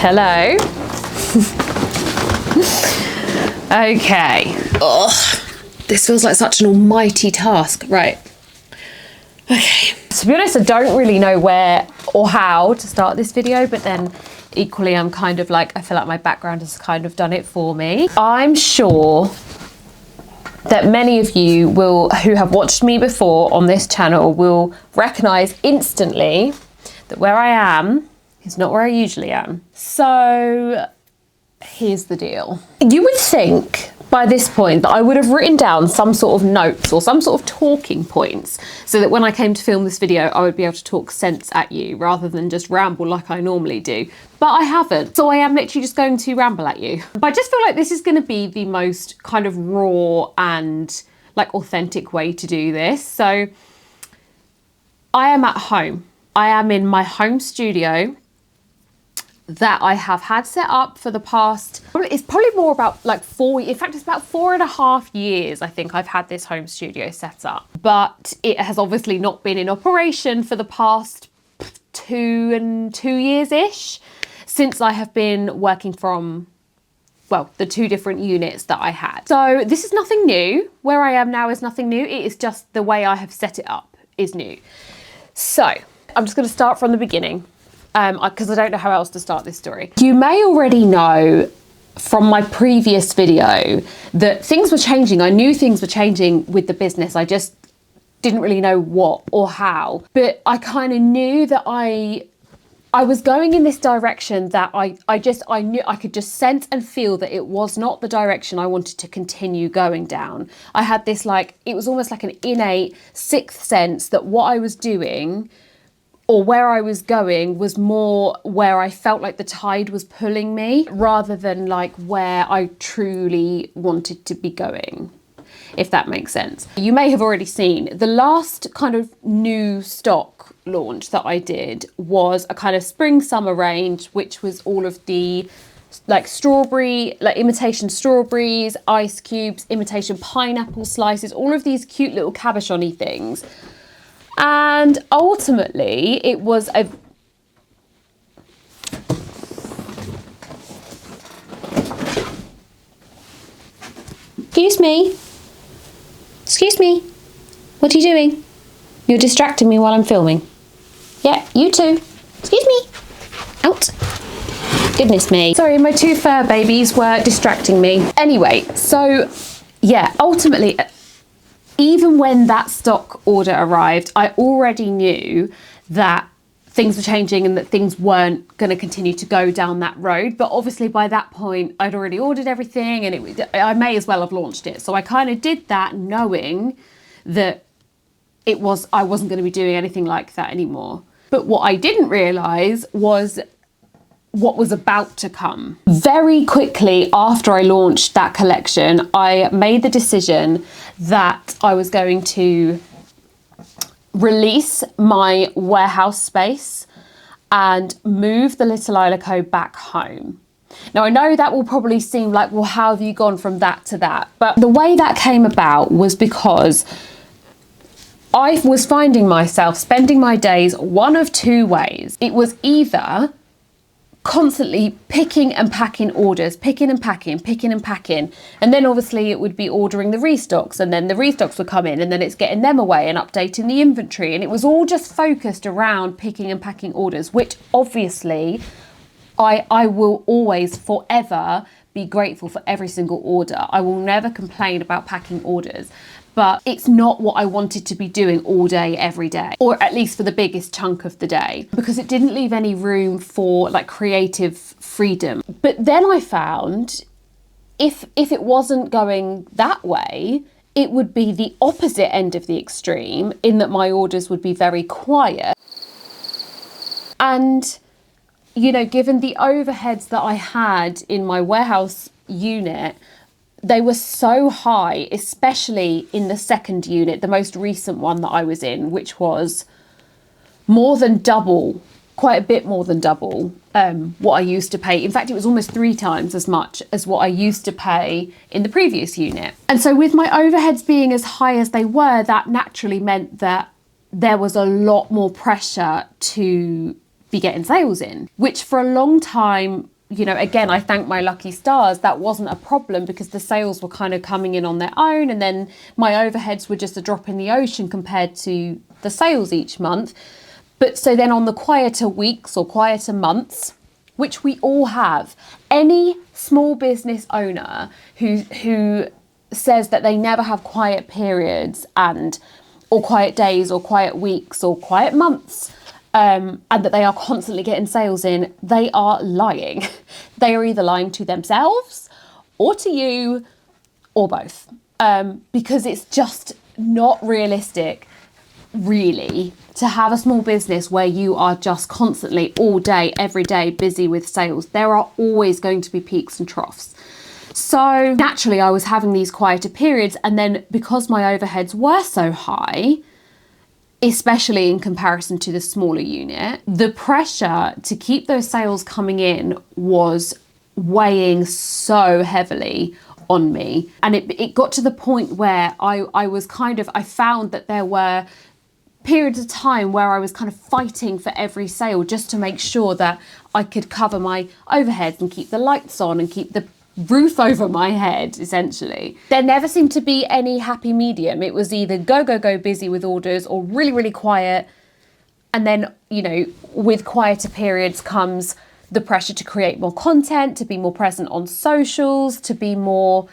Hello. Okay. Ugh. This feels like such an almighty task. Right. Okay. To be honest, I don't really know where or how to start this video, but then equally I'm kind of like, I feel like my background has kind of done it for me. I'm sure that many of you who have watched me before on this channel will recognize instantly that where I am is not where I usually am. So here's the deal. You would think by this point that I would have written down some sort of notes or some sort of talking points so that when I came to film this video, I would be able to talk sense at you rather than just ramble like I normally do. But I haven't. So I am literally just going to ramble at you. But I just feel like this is going to be the most kind of raw and like authentic way to do this. So I am at home. I am in my home studio that I have had set up for the past, it's probably more about like in fact it's about 4.5 years I think I've had this home studio set up. But it has obviously not been in operation for the past 2 years-ish since I have been working from, well, the 2 different units that I had. So this is nothing new. Where I am now is nothing new. It is just the way I have set it up is new. So I'm just going to start from the beginning. Because I don't know how else to start this story. You may already know from my previous video that things were changing. I knew things were changing with the business. I just didn't really know what or how. But I kind of knew that I was going in this direction that I knew I could just sense and feel that it was not the direction I wanted to continue going down. I had this it was almost like an innate sixth sense that what I was doing or where I was going was more where I felt like the tide was pulling me rather than like where I truly wanted to be going, if that makes sense. You may have already seen the last kind of new stock launch that I did was a kind of spring summer range, which was all of the imitation strawberries, ice cubes, imitation pineapple slices, all of these cute little cabochon-y things. And ultimately, it was a... Excuse me. Excuse me. What are you doing? You're distracting me while I'm filming. Yeah, you too. Excuse me. Out. Goodness me. Sorry, my 2 fur babies were distracting me. Anyway, so yeah, ultimately, even when that stock order arrived, I already knew that things were changing and that things weren't going to continue to go down that road. But obviously by that point, I'd already ordered everything and I may as well have launched it. So I kind of did that knowing that I wasn't going to be doing anything like that anymore. But what I didn't realise was what was about to come. Very quickly after I launched that collection, I made the decision that I was going to release my warehouse space and move the Little Isla Co back home. Now I know that will probably seem like, well, how have you gone from that to that? But the way that came about was because I was finding myself spending my days one of 2 ways. It was either constantly picking and packing orders, picking and packing. And then obviously it would be ordering the restocks and then the restocks would come in and then it's getting them away and updating the inventory. And it was all just focused around picking and packing orders, which obviously I will always forever be grateful for every single order. I will never complain about packing orders. But it's not what I wanted to be doing all day, every day, or at least for the biggest chunk of the day, because it didn't leave any room for like creative freedom. But then I found if it wasn't going that way, it would be the opposite end of the extreme in that my orders would be very quiet. And, you know, given the overheads that I had in my warehouse unit, they were so high, especially in the second unit, the most recent one that I was in, which was more than double, quite a bit more than double what I used to pay. In fact, it was almost 3 times as much as what I used to pay in the previous unit. And so with my overheads being as high as they were, that naturally meant that there was a lot more pressure to be getting sales in, which for a long time, you know, again, I thank my lucky stars, that wasn't a problem because the sales were kind of coming in on their own, and then my overheads were just a drop in the ocean compared to the sales each month. But so then on the quieter weeks or quieter months, which we all have, any small business owner who says that they never have quiet periods or quiet days or quiet weeks or quiet months, and that they are constantly getting sales in, they are lying. They are either lying to themselves or to you or both, because it's just not realistic, really, to have a small business where you are just constantly all day, every day busy with sales. There are always going to be peaks and troughs. So naturally I was having these quieter periods, and then because my overheads were so high, especially in comparison to the smaller unit, the pressure to keep those sales coming in was weighing so heavily on me. And it got to the point where I found that there were periods of time where I was kind of fighting for every sale just to make sure that I could cover my overheads and keep the lights on and keep the roof over my head, essentially. There never seemed to be any happy medium. It was either go busy with orders or really, really quiet. And then, you know, with quieter periods comes the pressure to create more content, to be more present on socials, to be more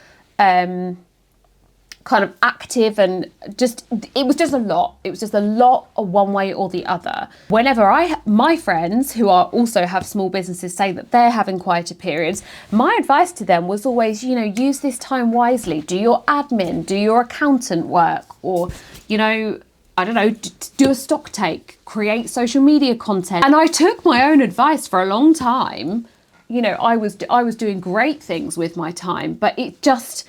kind of active, and it was just a lot. It was just a lot of one way or the other. Whenever my friends who also have small businesses say that they're having quieter periods, my advice to them was always, you know, use this time wisely. Do your admin, do your accountant work, or, you know, I don't know, do a stock take, create social media content. And I took my own advice for a long time. You know, I was doing great things with my time, but it just,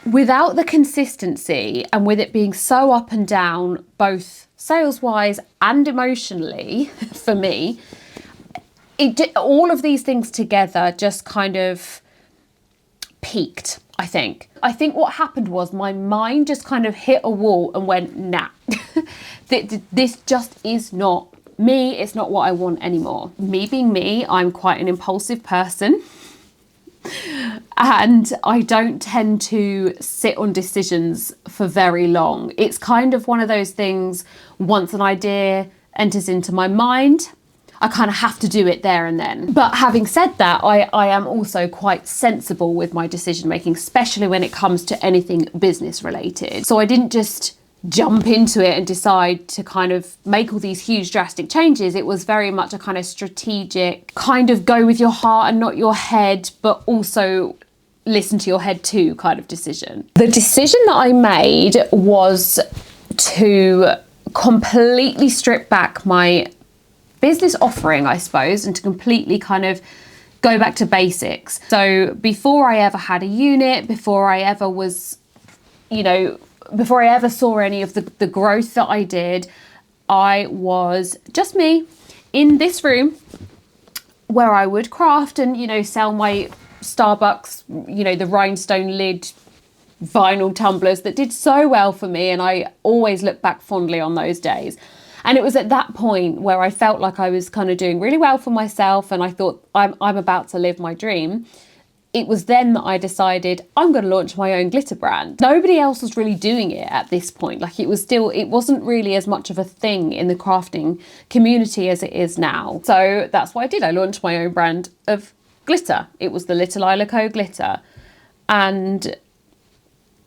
without the consistency and with it being so up and down, both sales-wise and emotionally for me, all of these things together just kind of peaked, I think. I think what happened was my mind just kind of hit a wall and went, nah, this just is not me. It's not what I want anymore. Me being me, I'm quite an impulsive person. And I don't tend to sit on decisions for very long. It's kind of one of those things, once an idea enters into my mind, I kind of have to do it there and then. But having said that, I am also quite sensible with my decision making, especially when it comes to anything business related. So I didn't just jump into it and decide to kind of make all these huge drastic changes. It was very much a kind of strategic, kind of go with your heart and not your head, but also listen to your head too kind of decision. The decision that I made was to completely strip back my business offering, I suppose, and to completely kind of go back to basics. So before I ever had a unit, before I ever was, you know, before I ever saw any of the growth that I did, I was just me in this room where I would craft and, you know, sell my Starbucks, you know, the rhinestone lid vinyl tumblers that did so well for me. And I always look back fondly on those days. And it was at that point where I felt like I was kind of doing really well for myself and I thought I'm about to live my dream. It was then that I decided I'm going to launch my own glitter brand. Nobody else was really doing it at this point. Like it wasn't really as much of a thing in the crafting community as it is now. So that's what I did. I launched my own brand of glitter. It was the Little Isla Co glitter. And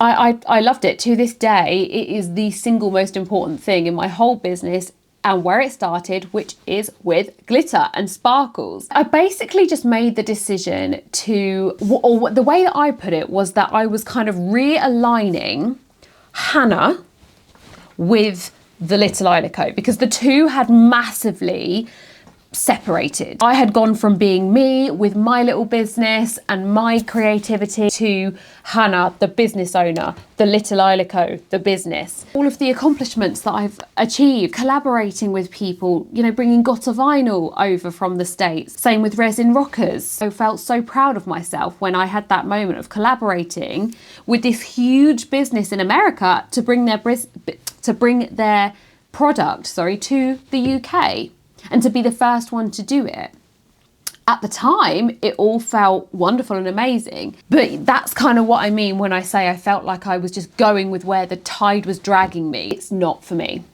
I loved it. To this day, it is the single most important thing in my whole business and where it started, which is with glitter and sparkles. I basically just made the decision to, or the way that I put it was that I was kind of realigning Hannah with the Little Isla Co because the two had massively separated. I had gone from being me with my little business and my creativity to Hannah, the business owner, the Little Isla Co, the business. All of the accomplishments that I've achieved, collaborating with people, you know, bringing Gotta Vinyl over from the States, same with Resin Rockers. I felt so proud of myself when I had that moment of collaborating with this huge business in America to bring their product, to the UK. and to be the first one to do it. At the time, it all felt wonderful and amazing, but that's kind of what I mean when I say I felt like I was just going with where the tide was dragging me. It's not for me.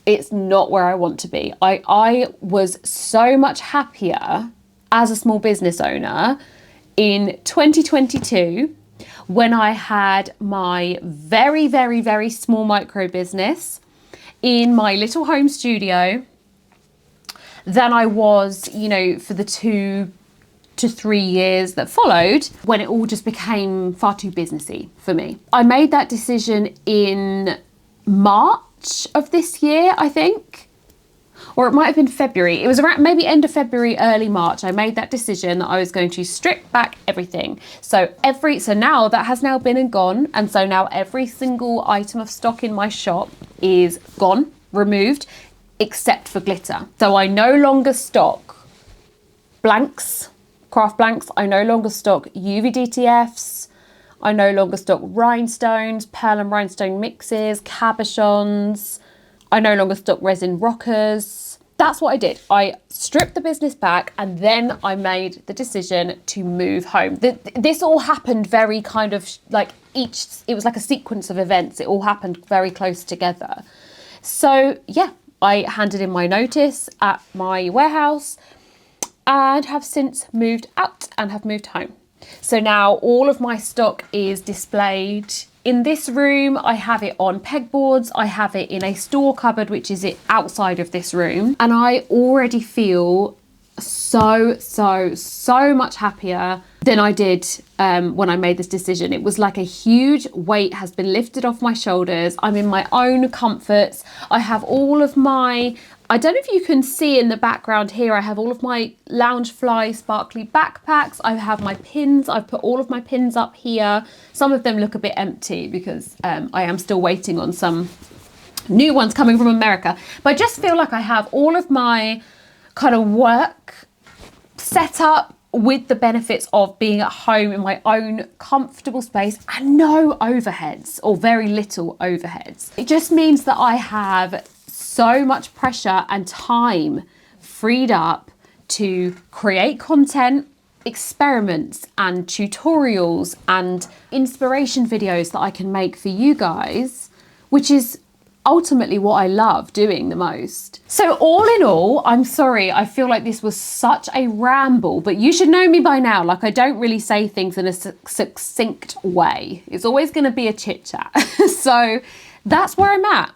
It's not where I want to be. I was so much happier as a small business owner in 2022 when I had my very, very, very small micro business in my little home studio than I was, you know, for the 2 to 3 years that followed, when it all just became far too businessy for me. I made that decision in March of this year, I think, or it might have been February. It was around maybe end of February, early March. I made that decision that I was going to strip back everything. So now that has now been and gone. And so now every single item of stock in my shop is gone, removed, except for glitter. So I no longer stock blanks, craft blanks. I no longer stock UV DTFs. I no longer stock rhinestones, pearl and rhinestone mixes, cabochons. I no longer stock resin rockers. That's what I did. I stripped the business back and then I made the decision to move home. This all happened very kind of like it was like a sequence of events. It all happened very close together. So yeah, I handed in my notice at my warehouse and have since moved out and have moved home. So now all of my stock is displayed in this room. I have it on pegboards. I have it in a store cupboard, which is outside of this room. And I already feel so much happier than I did when I made this decision. It was like a huge weight has been lifted off my shoulders. I'm in my own comforts. I have all of my, I don't know if you can see in the background here, I have all of my Loungefly sparkly backpacks. I have my pins. I've put all of my pins up here. Some of them look a bit empty because I am still waiting on some new ones coming from America. But I just feel like I have all of my kind of work set up with the benefits of being at home in my own comfortable space and no overheads, or very little overheads. It just means that I have so much pressure and time freed up to create content, experiments and tutorials and inspiration videos that I can make for you guys, which is ultimately what I love doing the most. So all in all, I'm sorry, I feel like this was such a ramble, but you should know me by now. Like, I don't really say things in a succinct way. It's always going to be a chit chat. So that's where I'm at.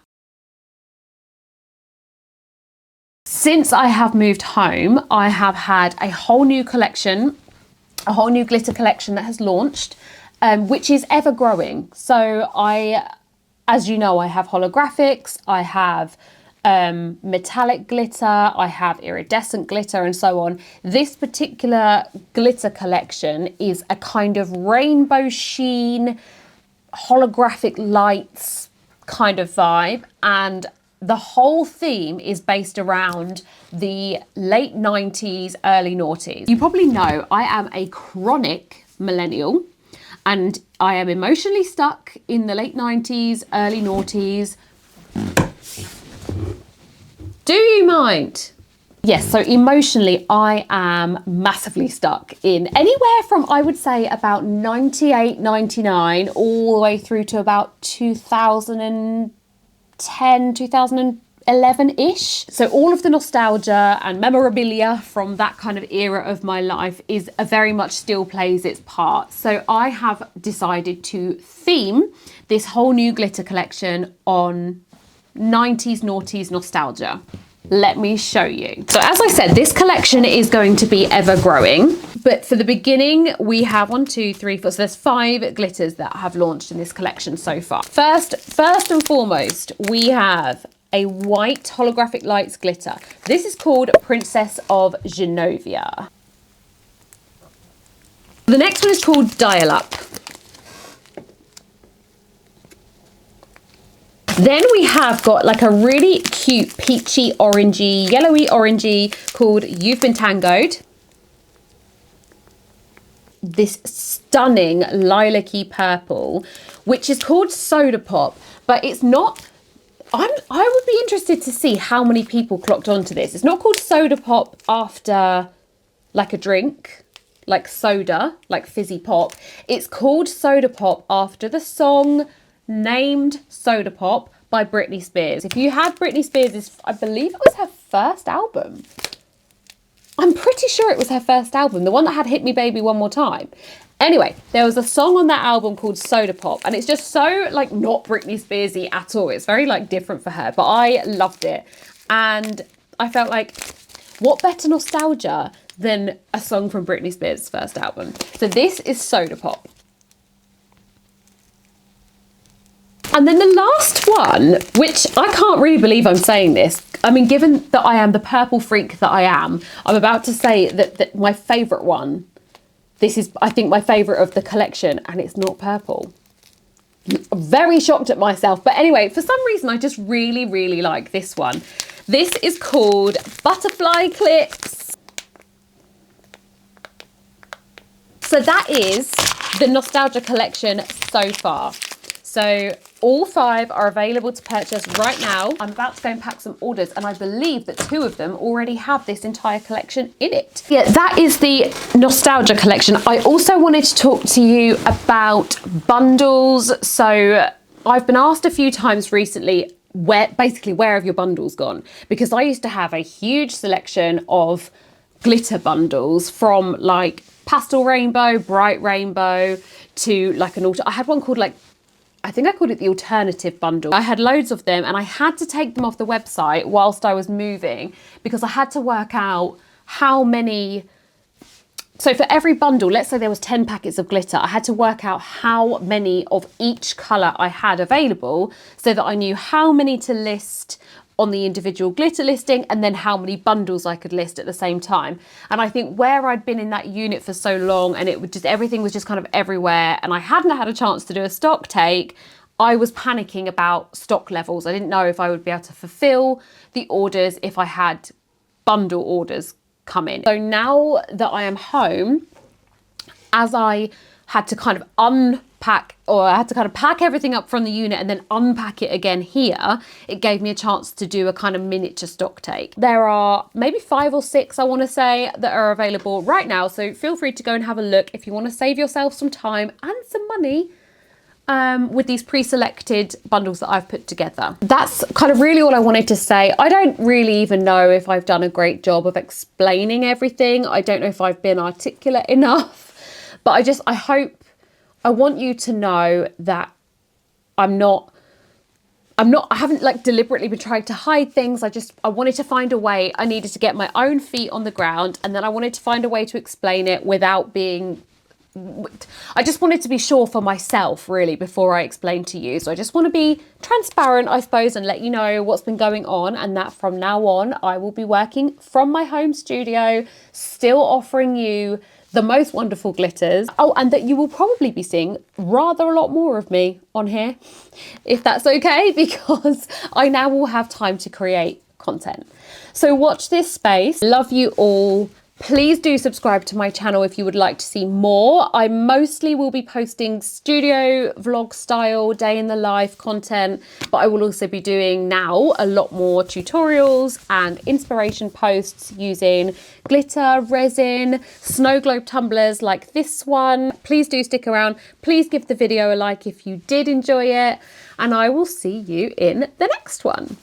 Since I have moved home, I have had a whole new collection, a whole new glitter collection that has launched, which is ever growing. So as you know, I have holographics, I have metallic glitter, I have iridescent glitter and so on. This particular glitter collection is a kind of rainbow sheen, holographic lights kind of vibe, and the whole theme is based around the late 90s, early noughties. You probably know I am a chronic millennial, and I am emotionally stuck in the late 90s, early noughties. Do you mind? Yes, so emotionally, I am massively stuck in anywhere from, I would say, about 98, 99, all the way through to about 2010, 2011-ish. So all of the nostalgia and memorabilia from that kind of era of my life is very much still plays its part. So I have decided to theme this whole new glitter collection on 90s, noughties nostalgia. Let me show you. So as I said, this collection is going to be ever growing, but for the beginning we have 1, 2, 3, 4, so there's 5 glitters that have launched in this collection so far. First and foremost, we have a white holographic lights glitter. This is called Princess of Genovia. The next one is called Dial Up. Then we have got like a really cute peachy orangey, yellowy orangey called You've Been Tangoed. This stunning lilac-y purple, which is called Soda Pop, but it's not I would be interested to see how many people clocked onto this. It's not called soda pop after like a drink, like soda, like fizzy pop. It's called soda pop after the song named Soda Pop by Britney Spears. If you had Britney Spears, I believe it was her first album. I'm pretty sure it was her first album, the one that had Hit Me Baby One More Time. Anyway, there was a song on that album called Soda Pop, and it's just so like not Britney Spearsy at all. It's very like different for her, but I loved it. And I felt like, what better nostalgia than a song from Britney Spears' first album? So this is Soda Pop. And then the last one, which I can't really believe I'm saying this. I mean, given that I am the purple freak that I am, I'm about to say that my favourite one, this is, I think, my favourite of the collection, and it's not purple. I'm very shocked at myself. But anyway, for some reason, I just really, really like this one. This is called Butterfly Clips. So that is the Nostalgia collection so far. So all 5 are available to purchase right now. I'm about to go and pack some orders, and I believe that 2 of them already have this entire collection in it. Yeah, that is the Nostalgia collection. I also wanted to talk to you about bundles. So I've been asked a few times recently, where have your bundles gone? Because I used to have a huge selection of glitter bundles, from like pastel rainbow, bright rainbow, to like an I had one called like, I think I called it the alternative bundle. I had loads of them, and I had to take them off the website whilst I was moving because I had to work out how many. So for every bundle, let's say there was 10 packets of glitter, I had to work out how many of each colour I had available so that I knew how many to list on the individual glitter listing, and then how many bundles I could list at the same time. And I think where I'd been in that unit for so long, and it would just, everything was just kind of everywhere, and I hadn't had a chance to do a stock take, I was panicking about stock levels. I didn't know if I would be able to fulfill the orders if I had bundle orders come in. So now that I am home, as I had to kind of unpack, or I had to kind of pack everything up from the unit and then unpack it again here, it gave me a chance to do a kind of miniature stock take. There are maybe 5 or 6, I want to say, that are available right now. So feel free to go and have a look if you want to save yourself some time and some money with these pre-selected bundles that I've put together. That's kind of really all I wanted to say. I don't really even know if I've done a great job of explaining everything. I don't know if I've been articulate enough. But I want you to know that I haven't like deliberately been trying to hide things. I wanted to find a way. I needed to get my own feet on the ground, and then I wanted to find a way to explain it without being, I just wanted to be sure for myself really before I explain to you. So I just want to be transparent, I suppose, and let you know what's been going on, and that from now on, I will be working from my home studio, still offering you the most wonderful glitters. Oh, and that you will probably be seeing rather a lot more of me on here, if that's okay, because I now will have time to create content. So watch this space. Love you all. Please do subscribe to my channel if you would like to see more. I mostly will be posting studio vlog style day in the life content, but I will also be doing now a lot more tutorials and inspiration posts using glitter, resin, snow globe tumblers like this one. Please do stick around. Please give the video a like if you did enjoy it, and I will see you in the next one.